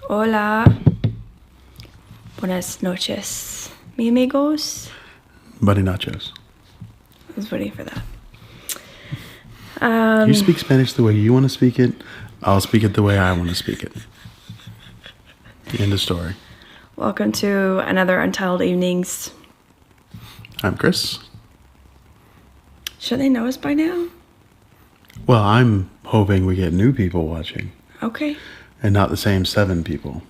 Hola. Buenas noches, mi amigos. Buddy nachos. I was waiting for that. You speak Spanish the way you want to speak it. I'll speak it the way I want to speak it. End of story. Welcome to another Untitled Evenings. I'm Chris. Should they know us by now? Well, I'm hoping we get new people watching. Okay. And not the same 7 people.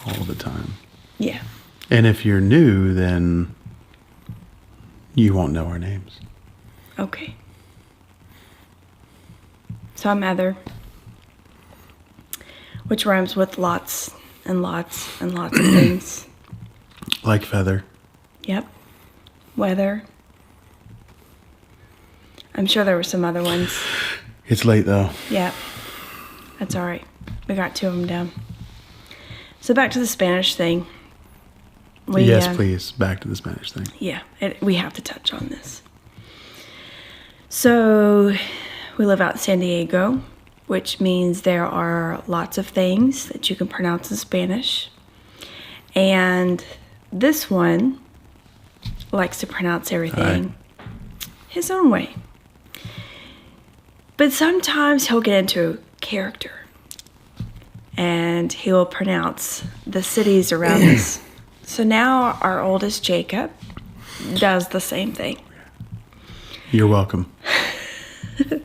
All the time. Yeah. And if you're new, then you won't know our names. Okay. So I'm Heather, which rhymes with lots and lots and lots of things. Like feather. Yep. Weather. I'm sure there were some other ones. It's late, though. Yep. That's all right. We got 2 of them down. So back to the Spanish thing. Yes, please. Back to the Spanish thing. Yeah, we have to touch on this. So we live out in San Diego, which means there are lots of things that you can pronounce in Spanish. And this one likes to pronounce everything his own way. But sometimes he'll get into character. And he will pronounce the cities around us. So now our oldest, Jacob, does the same thing. You're welcome. It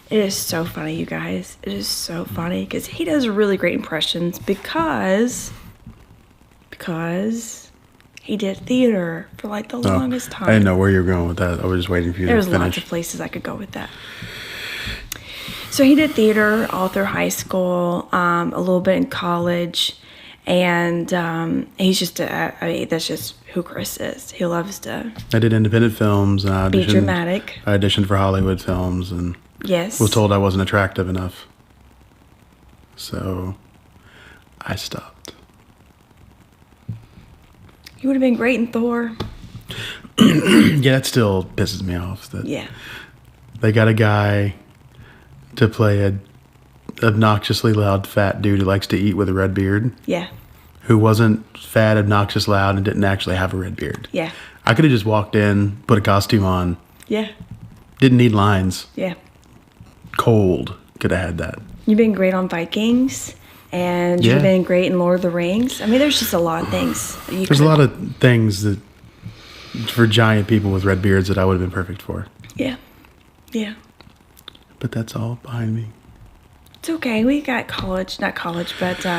is so funny, you guys. It is so funny because he does really great impressions because he did theater for like the longest time. I didn't know where you were going with that. I was just waiting for you to finish. There's lots of places I could go with that. So he did theater all through high school, a little bit in college, and he's just, that's just who Chris is. He loves to I did independent films and I be dramatic. I auditioned for Hollywood films and Yes. was told I wasn't attractive enough. So I stopped. You would have been great in Thor. Yeah, it still pisses me off that they got a guy to play a obnoxiously loud fat dude who likes to eat with a red beard. Yeah. Who wasn't fat, obnoxious, loud, and didn't actually have a red beard. Yeah. I could have just walked in, put a costume on. Yeah. Didn't need lines. Yeah. Cold. Could have had that. You've been great on Vikings, and you've been great in Lord of the Rings. I mean, there's just a lot of things. There's a lot of things that for giant people with red beards that I would have been perfect for. Yeah. Yeah. But that's all behind me. It's okay. We got not college, but we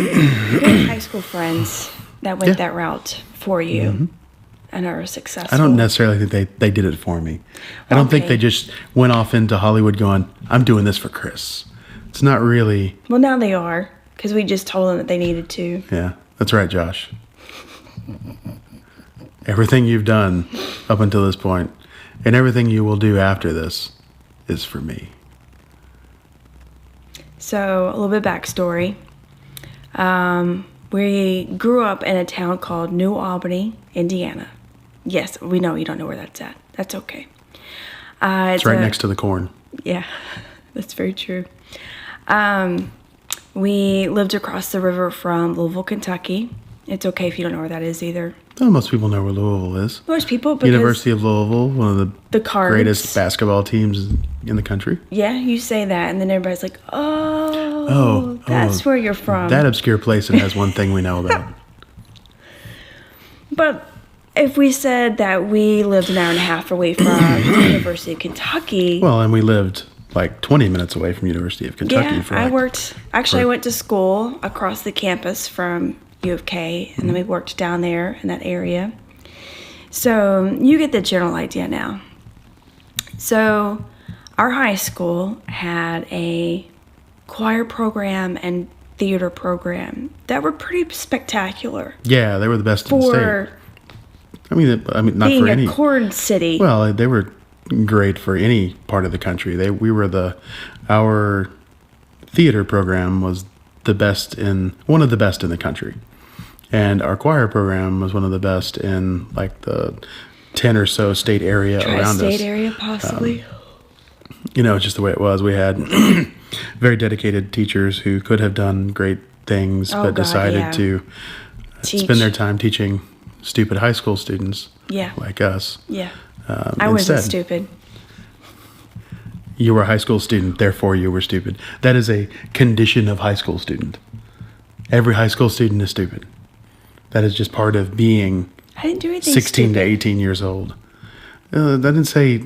had high school friends that went that route for you and are successful. I don't necessarily think they did it for me. I don't think they just went off into Hollywood going, I'm doing this for Chris. It's not really. Well, now they are, because we just told them that they needed to. Yeah, that's right, Josh. Everything you've done up until this point and everything you will do after this is for me. So, a little bit of backstory. We grew up in a town called New Albany, Indiana. Yes, we know you don't know where that's at. That's okay. It's right next to the corn. Yeah, that's very true. We lived across the river from Louisville, Kentucky. It's okay if you don't know where that is either. Well, most people know where Louisville is. Most people, because University of Louisville, one of the greatest basketball teams in the country. Yeah, you say that, and then everybody's like, oh, that's where you're from. That obscure place that has one thing we know about. But if we said that we lived an hour and a half away from the University of Kentucky. Well, and we lived like 20 minutes away from University of Kentucky. I went to school across the campus from U of K, and then we worked down there in that area. So you get the general idea now. So our high school had a choir program and theater program that were pretty spectacular. Yeah, they were the best in the state. I mean, not being for any. a corn city. Well, they were great for any part of the country. Our theater program was one of the best in the country. And our choir program was one of the best in like the 10 or so state area around us. Tri-state area, possibly. It's just the way it was. We had very dedicated teachers who could have done great things, Oh, but God, decided yeah. to Teach. spend their time teaching stupid high school students Yeah. like us. Yeah. I wasn't Instead. stupid. You were a high school student, therefore you were stupid. That is a condition of high school student. Every high school student is stupid. That is just part of being I didn't do anything 16 to stupid. 18 years old. That didn't say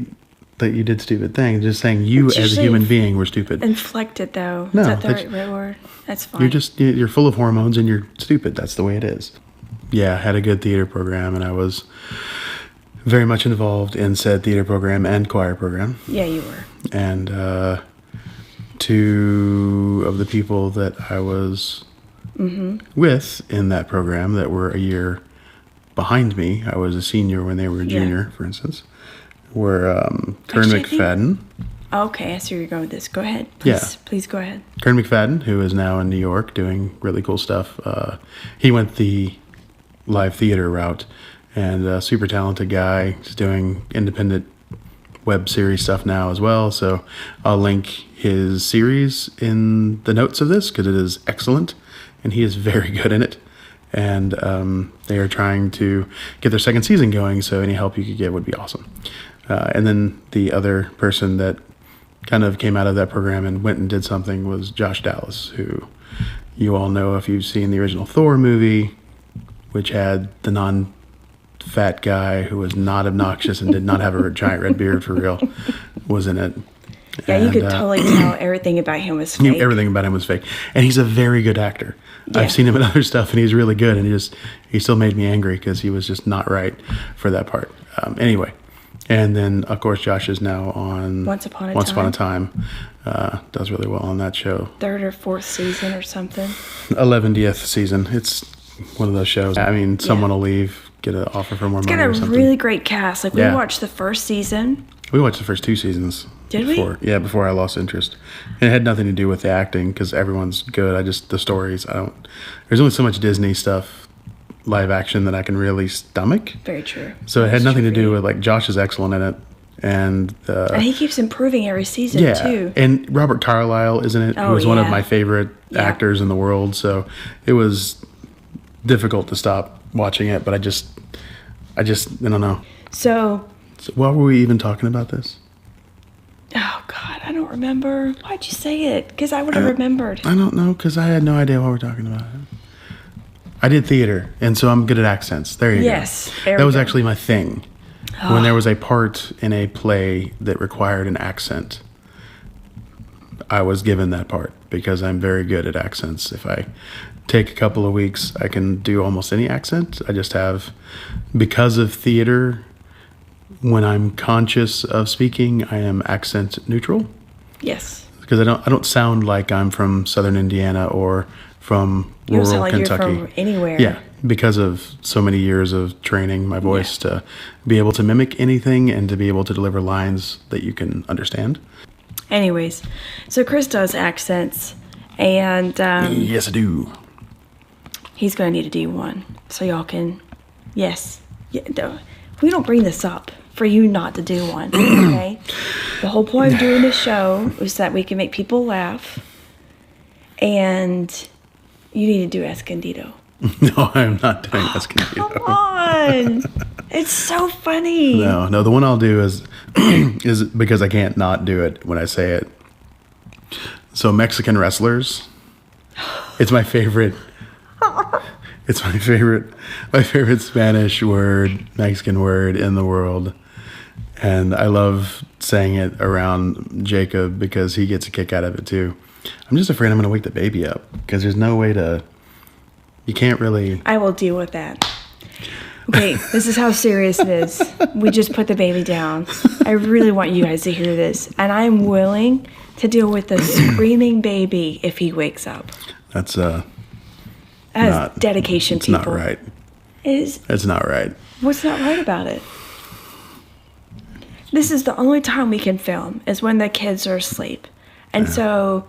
that you did stupid things. Just saying you It's as a usually human being were stupid. Inflected, though. No, Is that the that's- right word? That's fine. You're full of hormones and you're stupid. That's the way it is. Yeah, I had a good theater program and I was very much involved in said theater program and choir program. Yeah, you were. And two of the people that I was with in that program that were a year behind me, I was a senior when they were a junior, for instance, were Kern Actually, I think- McFadden. Okay, I see where you're going with this. Go ahead. Please, please go ahead. Kern McFadden, who is now in New York doing really cool stuff. He went the live theater route, and a super talented guy. He's doing independent web series stuff now as well. So I'll link his series in the notes of this because it is excellent, and he is very good in it. And they are trying to get their second season going, so any help you could get would be awesome. And then the other person that kind of came out of that program and went and did something was Josh Dallas, who you all know if you've seen the original Thor movie, which had the non-fat guy who was not obnoxious and did not have a giant red beard for real, was in it. Yeah, you could And, totally tell everything about him was fake. everything about him was fake. And he's a very good actor. Yeah. I've seen him in other stuff, and he's really good. And he still made me angry because he was just not right for that part. Anyway, and then, of course, Josh is now on Once Upon a Time. Does really well on that show. Third or fourth season or something. 11th season. It's one of those shows. I mean, someone Yeah. will leave, get an offer for more It's money got or a something. really great cast. Like, we Yeah. watched the first season. We watched the first 2 seasons. Did we? Before I lost interest. And it had nothing to do with the acting because everyone's good. The stories, there's only so much Disney stuff, live action, that I can really stomach. Very true. So it had That's nothing to true for do you. with, like, Josh is excellent in it. And And he keeps improving every season, yeah, too. and Robert Carlyle is in it, Oh, who is one of yeah. my favorite Yeah. actors in the world. So it was difficult to stop watching it, but I don't know. So, So why were we even talking about this? oh, God, I don't remember. Why'd you say it? Because I would have remembered. I don't know, because I had no idea what we're talking about. I did theater, and so I'm good at accents. There you Yes, go. there That we was go. actually my thing. When there was a part in a play that required an accent, I was given that part because I'm very good at accents. If I take a couple of weeks, I can do almost any accent. I just have, because of theater, when I'm conscious of speaking, I am accent neutral. Yes. Because I don't sound like I'm from Southern Indiana or from You don't rural sound like Kentucky. you're from anywhere. Yeah, because of so many years of training my voice to be able to mimic anything and to be able to deliver lines that you can understand. Anyways, so Chris does accents, and Yes, I do. he's going to need a D1. So y'all can, yes. Yeah, we don't bring this up for you not to do one, okay? The whole point of doing this show is that we can make people laugh, and you need to do Escondido. No, I'm not doing Escondido. Come on! It's so funny. No, the one I'll do is is because I can't not do it when I say it. So Mexican wrestlers. It's my favorite. It's my favorite Spanish word, Mexican word in the world. And I love saying it around Jacob because he gets a kick out of it too. I'm just afraid I'm going to wake the baby up because there's no way to, you can't really. I will deal with that. Okay, this is how serious it is. We just put the baby down. I really want you guys to hear this. And I'm willing to deal with the screaming baby if he wakes up. That's That is not- dedication, it's people. not right. It is. It's not right. What's not right about it? This is the only time we can film is when the kids are asleep. And so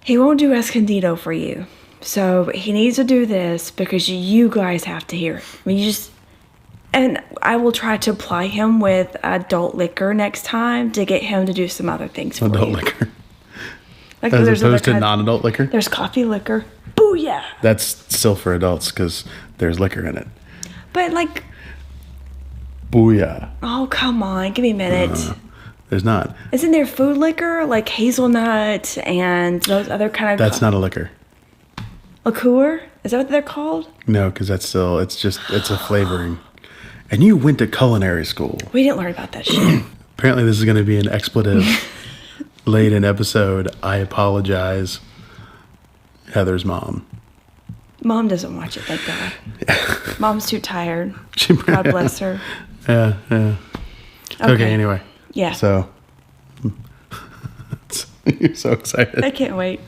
he won't do Escondido for you. So he needs to do this because you guys have to hear it. I mean, and I will try to apply him with adult liquor next time to get him to do some other things for Adult you. liquor. Like, As there's opposed to other kinds- non-adult liquor? There's coffee liquor. Booyah! That's still for adults because there's liquor in it. But like, Booyah. oh come on, give me a minute. There's not. Isn't there food liquor like hazelnut and those other kind of? That's not a liquor. Liqueur? Is that what they're called? No, because that's still, it's a flavoring. And you went to culinary school. We didn't learn about that shit. Apparently this is going to be an expletive late in episode. I apologize. Heather's mom. Mom doesn't watch it, thank God. Mom's too tired. God bless her. Yeah. Okay, anyway. Yeah. So, you're so excited. I can't wait.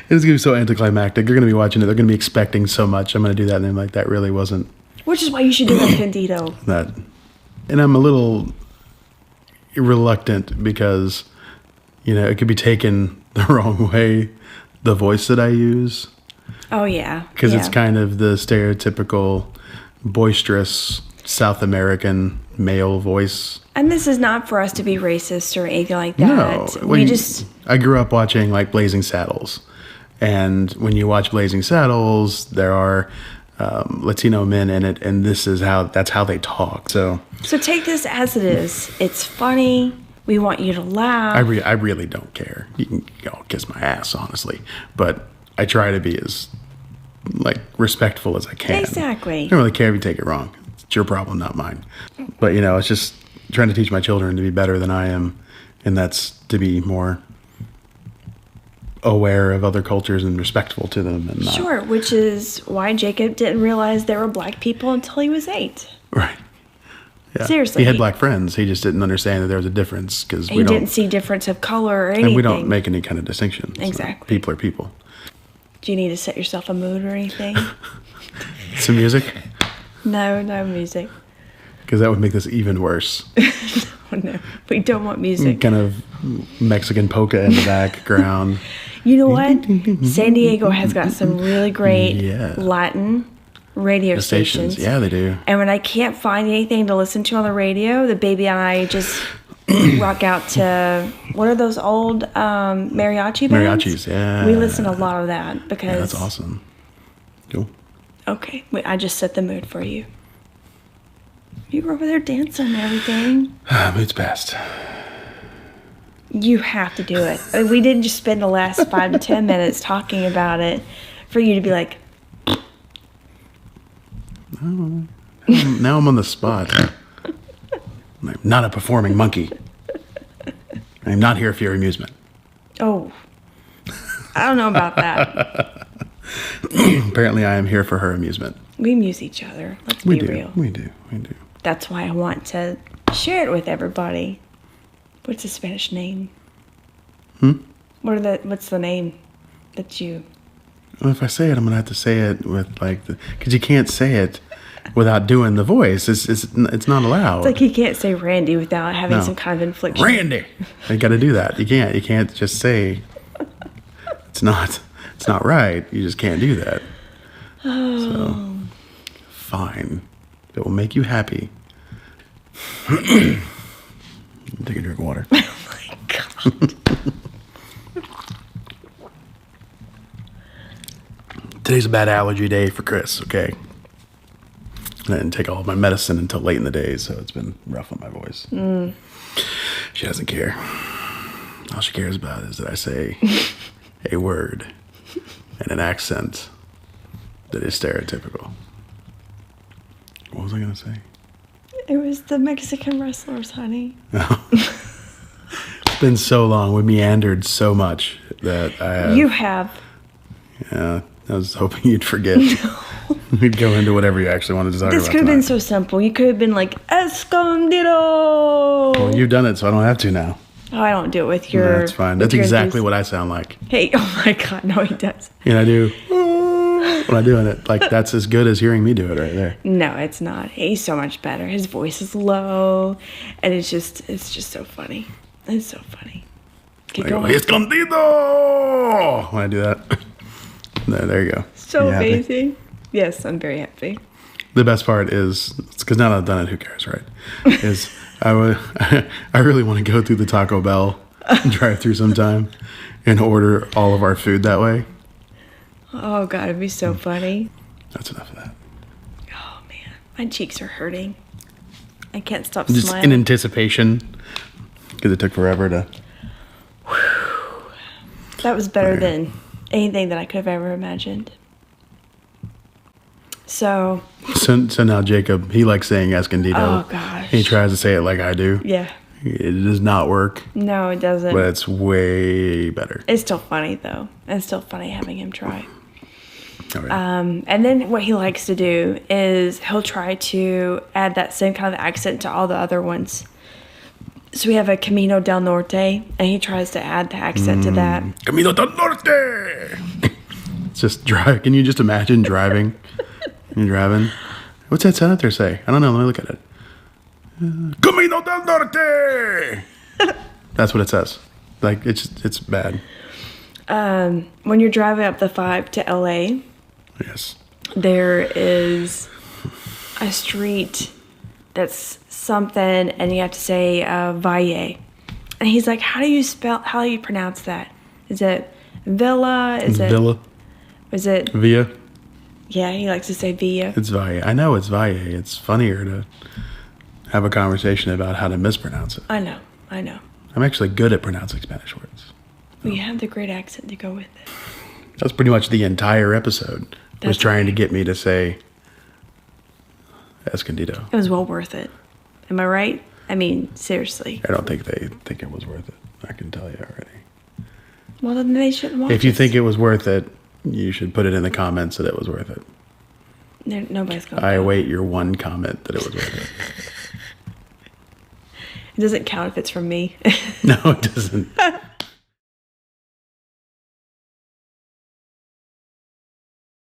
It's going to be so anticlimactic. They're going to be watching it. They're going to be expecting so much. I'm going to do that. And then like, that really wasn't Which is why you should do that Candido. that. And I'm a little reluctant because, it could be taken the wrong way, the voice that I use. Oh, yeah. Because it's kind of the stereotypical boisterous South American male voice. And this is not for us to be racist or anything like that. No. I grew up watching like Blazing Saddles. And when you watch Blazing Saddles, there are Latino men in it. And that's how they talk. So take this as it is. It's funny. We want you to laugh. I really don't care. You can kiss my ass, honestly. But I try to be as like respectful as I can. Exactly. I don't really care if you take it wrong. It's your problem, not mine. But it's just trying to teach my children to be better than I am, and that's to be more aware of other cultures and respectful to them. And not, Sure, which is why Jacob didn't realize there were black people until he was 8. Right. Yeah. Seriously. He had black friends. He just didn't understand that there was a difference because He didn't see difference of color or anything. And we don't make any kind of distinction. Exactly. So people are people. Do you need to set yourself a mood or anything? Some music? No music. Because that would make this even worse. No, we don't want music. Kind of Mexican polka in the background. You know what? San Diego has got some really great Yeah. Latin radio stations. Yeah, they do. And when I can't find anything to listen to on the radio, the baby and I just rock out to, what are those old mariachi bands? Mariachis, yeah. We listen to a lot of that because... Yeah, that's awesome. Cool. Okay, wait, I just set the mood for you. You were over there dancing and everything. Mood's best. You have to do it. I mean, we didn't just spend the last 5 to 10 minutes talking about it for you to be like... Now I'm on the spot. I'm not a performing monkey. I'm not here for your amusement. Oh, I don't know about that. Apparently I am here for her amusement. We amuse each other. Let's We be do. real. We do. That's why I want to share it with everybody. What's the Spanish name? What's the name that you... Well, if I say it, I'm going to have to say it with because you can't say it without doing the voice. It's not allowed. It's like you can't say Randy without having No. some kind of infliction. Randy. You got to do that. You can't just say it's not right. You just can't do that. So fine. It will make you happy. Take a drink of water. Oh my God. Today's a bad allergy day for Chris, okay? I didn't take all of my medicine until late in the day, so it's been rough on my voice. She doesn't care. All she cares about is that I say a word and an accent that is stereotypical. What was I going to say? It was the Mexican wrestlers, honey. It's been so long. We meandered so much that I have... You have. Yeah, I was hoping you'd forget. We'd go into whatever you actually wanted to talk about. This could have been so simple. You could have been like, Escondido! Well, you've done it, so I don't have to now. Oh, I don't do it with your... That's fine. That's exactly what I sound like. Hey, oh my God, no, he does. And I do... when I'm doing it. Like, that's as good as hearing me do it right there. No, it's not. He's so much better. His voice is low, and it's just so funny. It's so funny. Keep going. Escondido! When I do that. There you go. So You happy? amazing. Yes, I'm very happy. The best part is, because now that I've done it, who cares, right? Is I really want to go through the Taco Bell drive through sometime and order all of our food that way. Oh, God, it'd be so funny. That's enough of that. Oh, man. My cheeks are hurting. I can't stop Just smiling. in anticipation, because it took forever to... That was better than anything that I could have ever imagined. So now Jacob, he likes saying Escondido. Oh, gosh. He tries to say it like I do. yeah. It does not work, No, it doesn't. but it's way better. It's still funny, though. It's still funny having him try. Oh, yeah. And then what he likes to do is he'll try to add that same kind of accent to all the other ones. So we have a Camino del Norte, and he tries to add the accent to that. Camino del Norte! It's just drive. Can you just imagine driving? You're driving. What's that senator say? I don't know. Let me look at it. Camino del Norte! That's what it says. Like, it's bad. When you're driving up the 5 to LA, Yes. there is a street that's something, and you have to say Valle. And he's like, how do you pronounce that? Is it Villa? Is it Villa. Is it Villa. Yeah, he likes to say Villa. It's Valle. I know it's Valle. It's funnier to have a conversation about how to mispronounce it. I know. I'm actually good at pronouncing Spanish words. Well, you have the great accent to go with it. That's pretty much the entire episode. Was That's trying to get me to say Escondido. It was well worth it. Am I right? I mean, seriously. I don't think they think it was worth it. I can tell you already. Well, then they shouldn't watch If you us. think it was worth it, you should put it in the comments that it was worth it. Nobody's going I to. await your one comment that it was worth it. It doesn't count if it's from me. No, it doesn't.